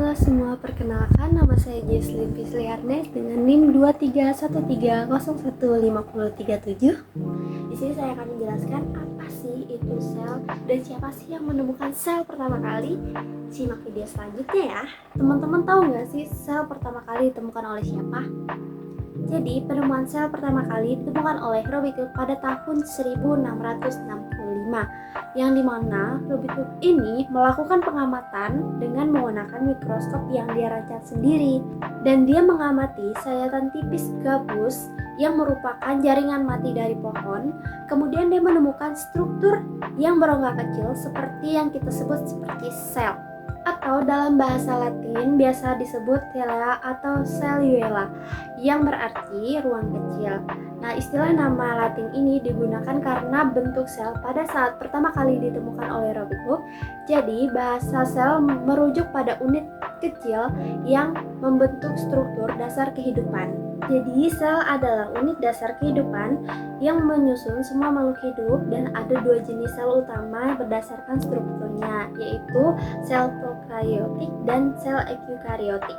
Halo semua, perkenalkan nama saya Jesslyn Fisliarnes dengan NIM 2313015037. Di sini saya akan menjelaskan apa sih itu sel dan siapa sih yang menemukan sel pertama kali. Simak video selanjutnya ya. Teman-teman tahu nggak sih sel pertama kali ditemukan oleh siapa? Jadi, penemuan sel pertama kali ditemukan oleh Robert Koch pada tahun 1665, yang dimana Robert Koch ini melakukan pengamatan dengan menggunakan mikroskop yang dia rancang sendiri, dan dia mengamati sayatan tipis gabus yang merupakan jaringan mati dari pohon. Kemudian dia menemukan struktur yang berongga kecil seperti yang kita sebut seperti sel, atau dalam bahasa Latin biasa disebut cella atau cellula, yang berarti ruang kecil. Nah, istilah nama Latin ini digunakan karena bentuk sel pada saat pertama kali ditemukan oleh Robert Koch. Jadi, bahasa sel merujuk pada unit kecil yang membentuk struktur dasar kehidupan. Jadi, sel adalah unit dasar kehidupan yang menyusun semua makhluk hidup, dan ada dua jenis sel utama berdasarkan strukturnya, yaitu sel prokariotik dan sel eukariotik.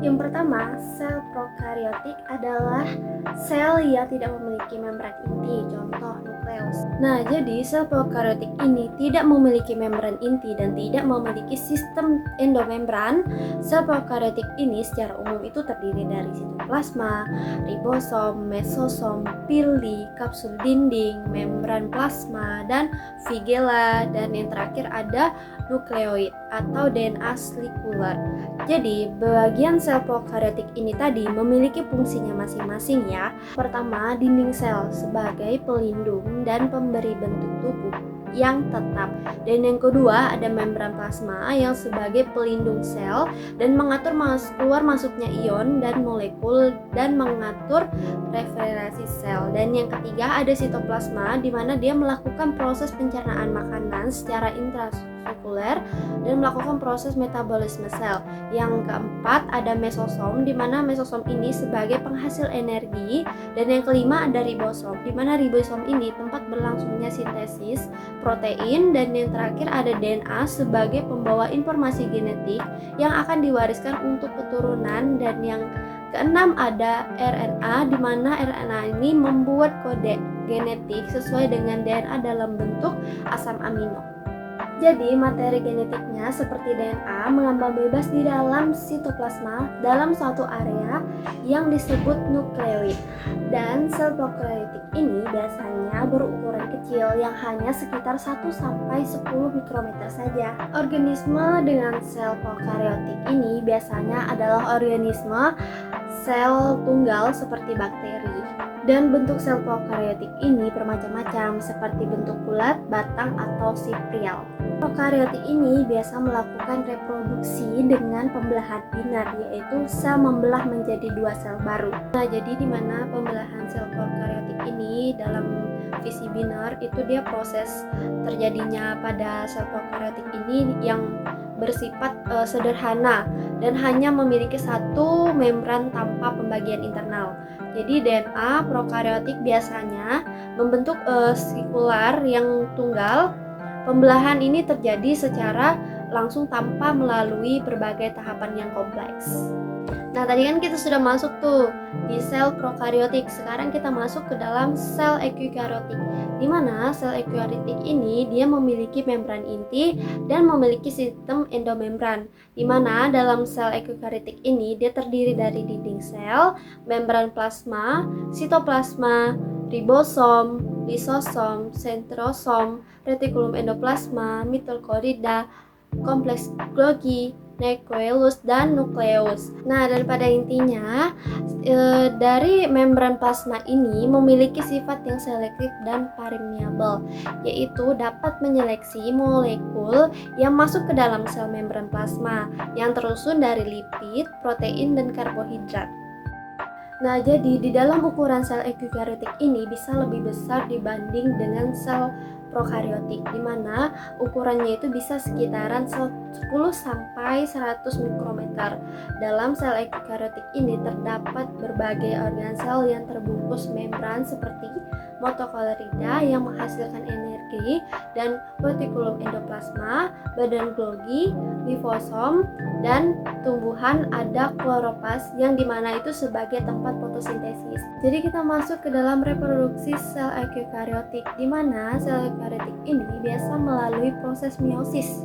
Yang pertama, sel prokariotik adalah sel yang tidak memiliki membran inti, contoh nukleus. Nah, jadi sel prokariotik ini tidak memiliki membran inti dan tidak memiliki sistem endomembran. Sel prokariotik ini secara umum itu terdiri dari sitoplasma, ribosom, mesosom, pili, kapsul dinding, membran plasma, dan flagella, dan yang terakhir ada nukleoid atau DNA selikular. Jadi, bagian sel prokariotik ini tadi memiliki fungsinya masing-masing ya. Pertama, dinding sel sebagai pelindung dan pemberi bentuk tubuh yang tetap. Dan yang kedua, ada membran plasma yang sebagai pelindung sel dan mengatur keluar masuknya ion dan molekul dan mengatur refleksi sel. Dan yang ketiga, ada sitoplasma di mana dia melakukan proses pencernaan makanan secara intrasekuler dan melakukan proses metabolisme sel. Yang keempat, ada mesosom di mana mesosom ini sebagai penghasil energi, dan yang kelima ada ribosom di mana ribosom ini tempat berlangsungnya sintesis protein, dan yang terakhir ada DNA sebagai pembawa informasi genetik yang akan diwariskan untuk keturunan, dan yang keenam ada RNA di mana RNA ini membuat kode genetik sesuai dengan DNA dalam bentuk asam amino. Jadi, materi genetiknya seperti DNA mengambang bebas di dalam sitoplasma dalam suatu area yang disebut nukleoid. Dan sel prokariotik ini biasanya berukuran kecil yang hanya sekitar 1-10 mikrometer saja. Organisme dengan sel prokariotik ini biasanya adalah organisme sel tunggal seperti bakteri. Dan bentuk sel prokariotik ini bermacam-macam seperti bentuk bulat, batang, atau spirial. Prokariotik ini biasa melakukan reproduksi dengan pembelahan binar, yaitu sel membelah menjadi dua sel baru. Nah, jadi di mana pembelahan sel prokariotik ini dalam fisi binar itu dia proses terjadinya pada sel prokariotik ini yang bersifat sederhana dan hanya memiliki satu membran tanpa pembagian internal. Jadi DNA prokariotik biasanya membentuk sekular yang tunggal. Pembelahan ini terjadi secara langsung tanpa melalui berbagai tahapan yang kompleks. Nah, tadi kan kita sudah masuk tuh di sel prokariotik. Sekarang kita masuk ke dalam sel eukariotik, di mana sel eukariotik ini dia memiliki membran inti dan memiliki sistem endomembran, di mana dalam sel eukariotik ini dia terdiri dari dinding sel, membran plasma, sitoplasma, ribosom, lisosom, sentrosom, retikulum endoplasma, mitokondria, kompleks Golgi, nukleus, dan nukleus. Nah, dan pada intinya dari membran plasma ini memiliki sifat yang selektif dan permeabel, yaitu dapat menyeleksi molekul yang masuk ke dalam sel membran plasma yang tersusun dari lipid, protein, dan karbohidrat. Nah, jadi di dalam ukuran sel eukariotik ini bisa lebih besar dibanding dengan sel prokariotik, di mana ukurannya itu bisa sekitaran 10-100 mikrometer. Dalam sel eukariotik ini terdapat berbagai organ sel yang terbungkus membran seperti mitochondria yang menghasilkan energi, dan retikulum endoplasma, badan Golgi, lifosom, dan tumbuhan ada kloroplas yang dimana itu sebagai tempat fotosintesis. Jadi kita masuk ke dalam reproduksi sel eukariotik, di mana sel eukariotik ini biasa melalui proses meiosis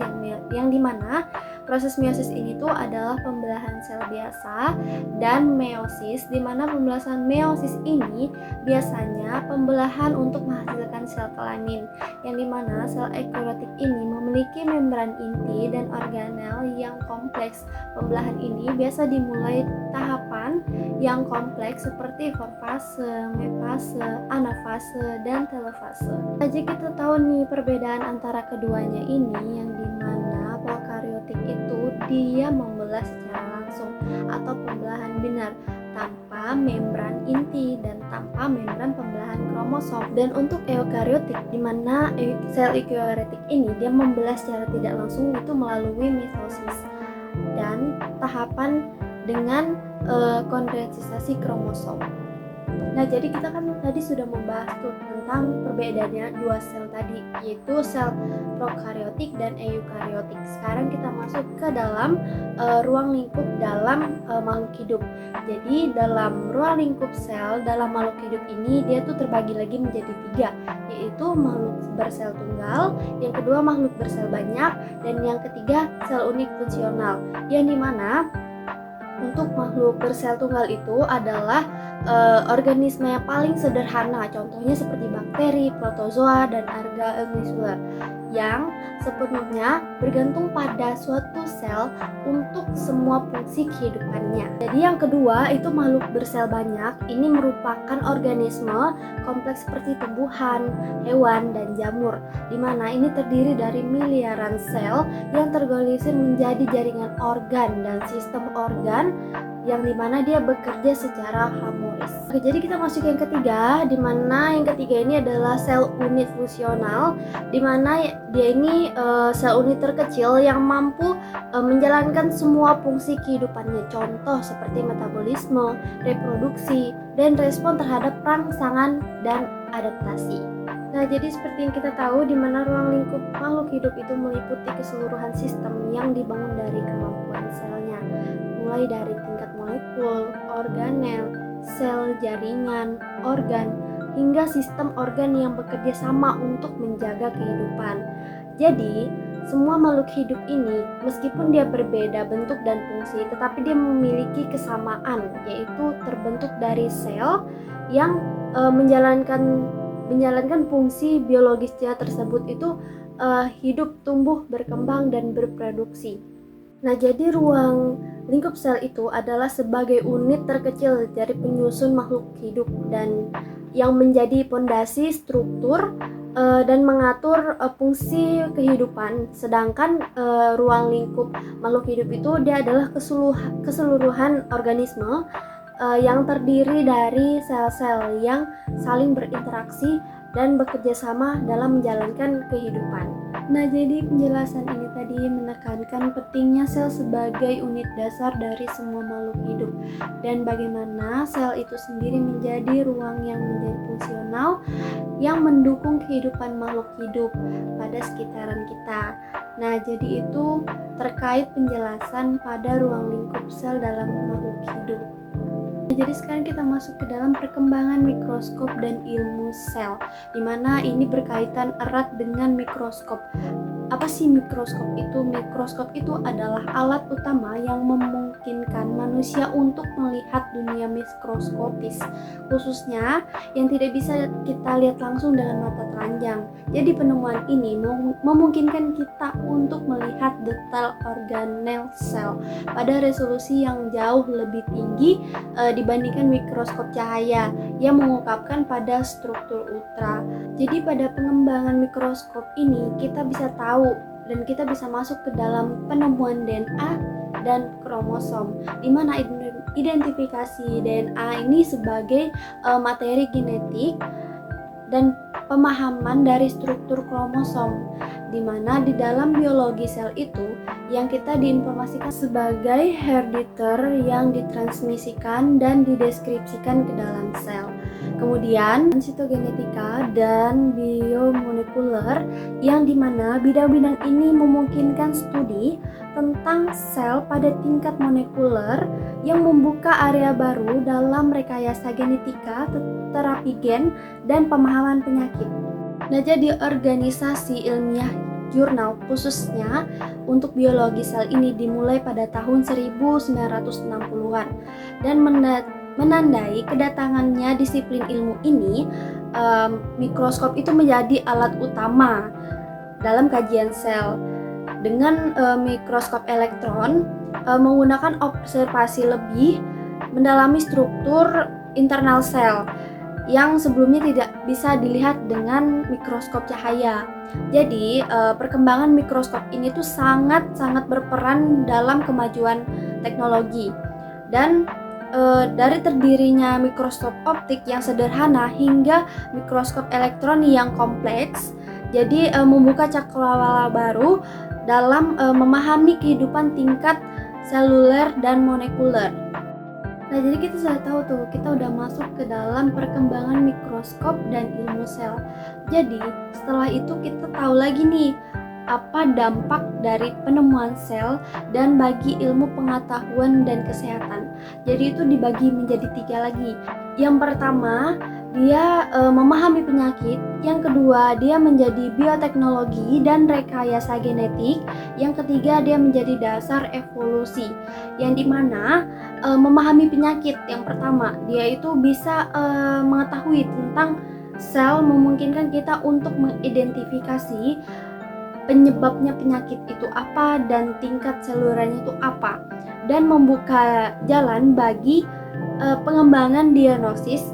yang dimana proses meiosis ini tuh adalah pembelahan sel biasa, dan meiosis di mana pembelahan meiosis ini biasanya pembelahan untuk menghasilkan sel kelamin, yang dimana sel eukariotik ini memiliki membran inti dan organel yang kompleks. Pembelahan ini biasa dimulai tahapan yang kompleks seperti forfase, mefase, anafase, dan telofase. Jadi kita tahu nih perbedaan antara keduanya ini, yang dimana prokaryotik itu dia membelah secara langsung atau pembelahan binar tanpa membran inti dan tanpa membran pembelahan kromosom. Dan untuk eukariotik, di mana sel eukariotik ini dia membelah secara tidak langsung itu melalui mitosis dan tahapan dengan kondensasi kromosom. Nah, jadi kita kan tadi sudah membahas tuh tentang perbedaannya dua sel tadi, yaitu sel prokaryotik dan eukaryotik. Sekarang kita masuk ke dalam ruang lingkup dalam makhluk hidup. Jadi dalam ruang lingkup sel dalam makhluk hidup ini dia tuh terbagi lagi menjadi 3, yaitu makhluk bersel tunggal, yang kedua makhluk bersel banyak, dan yang ketiga sel unik fungsional. Yang dimana untuk makhluk bersel tunggal itu adalah organisme yang paling sederhana, contohnya seperti bakteri, protozoa, dan alga uniseluler, yang sepenuhnya bergantung pada suatu sel untuk semua fungsi kehidupannya. Jadi yang kedua itu makhluk bersel banyak, ini merupakan organisme kompleks seperti tumbuhan, hewan, dan jamur, dimana ini terdiri dari miliaran sel yang terorganisir menjadi jaringan organ dan sistem organ, yang dimana dia bekerja secara harmonis. Oke, jadi kita masuk yang ketiga, dimana yang ketiga ini adalah sel unit fungsional, dimana dia ini sel unit terkecil yang mampu menjalankan semua fungsi kehidupannya, contoh seperti metabolisme, reproduksi, dan respon terhadap rangsangan dan adaptasi. Nah, jadi seperti yang kita tahu, di mana ruang lingkup makhluk hidup itu meliputi keseluruhan sistem yang dibangun dari kemampuan selnya, mulai dari tingkat molekul, organel, sel jaringan, organ, hingga sistem organ yang bekerja sama untuk menjaga kehidupan. Jadi, semua makhluk hidup ini, meskipun dia berbeda bentuk dan fungsi, tetapi dia memiliki kesamaan, yaitu terbentuk dari sel yang menjalankan fungsi biologisnya tersebut itu hidup, tumbuh, berkembang, dan berproduksi. Nah, jadi ruang lingkup sel itu adalah sebagai unit terkecil dari penyusun makhluk hidup dan yang menjadi pondasi struktur dan mengatur fungsi kehidupan. Sedangkan ruang lingkup makhluk hidup itu dia adalah keseluruhan organisme yang terdiri dari sel-sel yang saling berinteraksi dan bekerja sama dalam menjalankan kehidupan. Nah, jadi penjelasan ini tadi menekankan pentingnya sel sebagai unit dasar dari semua makhluk hidup, dan bagaimana sel itu sendiri menjadi ruang yang menjadi fungsional yang mendukung kehidupan makhluk hidup pada sekitaran kita. Nah, jadi itu terkait penjelasan pada ruang lingkup sel dalam makhluk hidup. Jadi sekarang kita masuk ke dalam perkembangan mikroskop dan ilmu sel, di mana ini berkaitan erat dengan mikroskop. Apa sih mikroskop itu? Mikroskop itu adalah alat utama yang memungkinkan manusia untuk melihat dunia mikroskopis, khususnya yang tidak bisa kita lihat langsung dengan mata telanjang. Jadi penemuan ini memungkinkan kita untuk melihat detail organel sel pada resolusi yang jauh lebih tinggi dibandingkan mikroskop cahaya yang mengungkapkan pada struktur ultra. Jadi pada pengembangan mikroskop ini kita bisa tahu dan kita bisa masuk ke dalam penemuan DNA dan kromosom, di mana identifikasi DNA ini sebagai materi genetik dan pemahaman dari struktur kromosom, di mana di dalam biologi sel itu yang kita diinformasikan sebagai herediter yang ditransmisikan dan dideskripsikan ke dalam sel. Kemudian sitogenetika dan biomolekuler, yang dimana bidang-bidang ini memungkinkan studi tentang sel pada tingkat molekuler yang membuka area baru dalam rekayasa genetika, terapi gen, dan pemahaman penyakit. Nah, jadi organisasi ilmiah jurnal khususnya untuk biologi sel ini dimulai pada tahun 1960-an dan menandai kedatangannya disiplin ilmu ini. Mikroskop itu menjadi alat utama dalam kajian sel. Dengan mikroskop elektron menggunakan observasi lebih mendalami struktur internal sel yang sebelumnya tidak bisa dilihat dengan mikroskop cahaya. Jadi perkembangan mikroskop ini tuh sangat berperan dalam kemajuan teknologi. Dan dari terdirinya mikroskop optik yang sederhana hingga mikroskop elektron yang kompleks, jadi membuka cakrawala baru dalam memahami kehidupan tingkat seluler dan molekuler. Nah, jadi kita sudah tahu tuh, kita udah masuk ke dalam perkembangan mikroskop dan ilmu sel. Jadi setelah itu kita tahu lagi nih, apa dampak dari penemuan sel dan bagi ilmu pengetahuan dan kesehatan. Jadi itu dibagi menjadi 3 lagi. Yang pertama, dia memahami penyakit. Yang kedua, dia menjadi bioteknologi dan rekayasa genetik. Yang ketiga, dia menjadi dasar evolusi. Yang dimana memahami penyakit, yang pertama, dia itu bisa mengetahui tentang sel, memungkinkan kita untuk mengidentifikasi penyebabnya penyakit itu apa dan tingkat selulernya itu apa, dan membuka jalan bagi pengembangan diagnosis,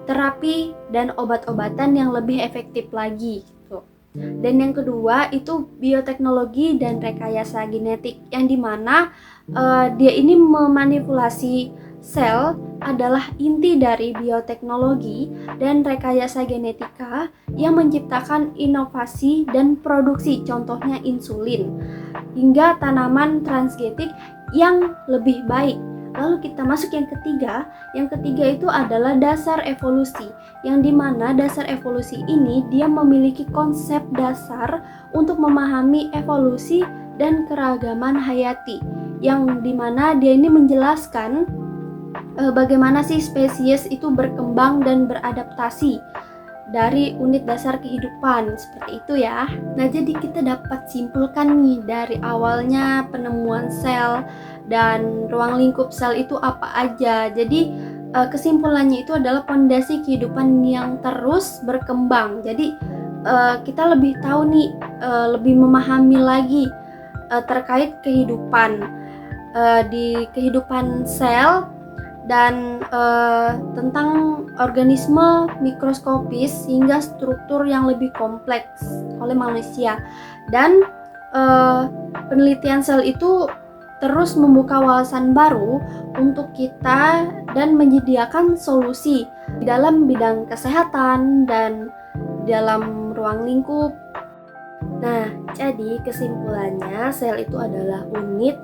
terapi, dan obat-obatan yang lebih efektif lagi gitu. Dan yang kedua itu bioteknologi dan rekayasa genetik, yang dimana dia ini memanipulasi sel adalah inti dari bioteknologi dan rekayasa genetika yang menciptakan inovasi dan produksi, contohnya insulin, hingga tanaman transgenik yang lebih baik. Lalu kita masuk yang ketiga. Yang ketiga itu adalah dasar evolusi, yang dimana dasar evolusi ini dia memiliki konsep dasar untuk memahami evolusi dan keragaman hayati, yang dimana dia ini menjelaskan bagaimana sih spesies itu berkembang dan beradaptasi dari unit dasar kehidupan, seperti itu ya. Nah, jadi kita dapat simpulkan nih dari awalnya penemuan sel dan ruang lingkup sel itu apa aja. Jadi kesimpulannya itu adalah fondasi kehidupan yang terus berkembang. Jadi kita lebih tahu nih, lebih memahami lagi terkait kehidupan di kehidupan sel dan tentang organisme mikroskopis hingga struktur yang lebih kompleks oleh manusia. Dan penelitian sel itu terus membuka wawasan baru untuk kita dan menyediakan solusi di dalam bidang kesehatan dan dalam ruang lingkup. Nah, jadi kesimpulannya sel itu adalah unit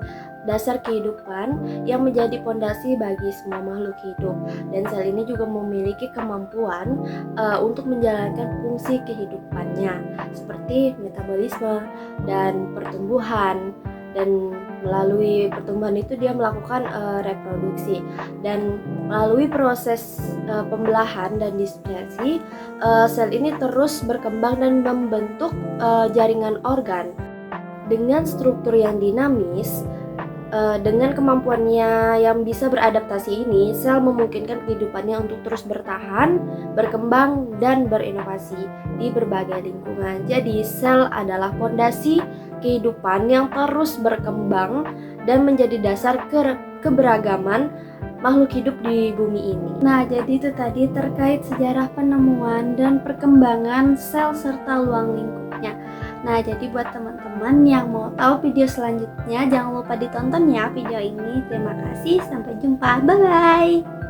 dasar kehidupan yang menjadi fondasi bagi semua makhluk hidup, dan sel ini juga memiliki kemampuan untuk menjalankan fungsi kehidupannya seperti metabolisme dan pertumbuhan, dan melalui pertumbuhan itu dia melakukan reproduksi, dan melalui proses pembelahan dan dispersi sel ini terus berkembang dan membentuk jaringan organ dengan struktur yang dinamis. Dengan kemampuannya yang bisa beradaptasi ini, sel memungkinkan kehidupannya untuk terus bertahan, berkembang, dan berinovasi di berbagai lingkungan. Jadi sel adalah fondasi kehidupan yang terus berkembang dan menjadi dasar keberagaman makhluk hidup di bumi ini. Nah, jadi itu tadi terkait sejarah penemuan dan perkembangan sel serta ruang lingkupnya. Nah, jadi buat teman-teman yang mau tahu video selanjutnya, jangan lupa ditonton ya video ini. Terima kasih, sampai jumpa, bye-bye.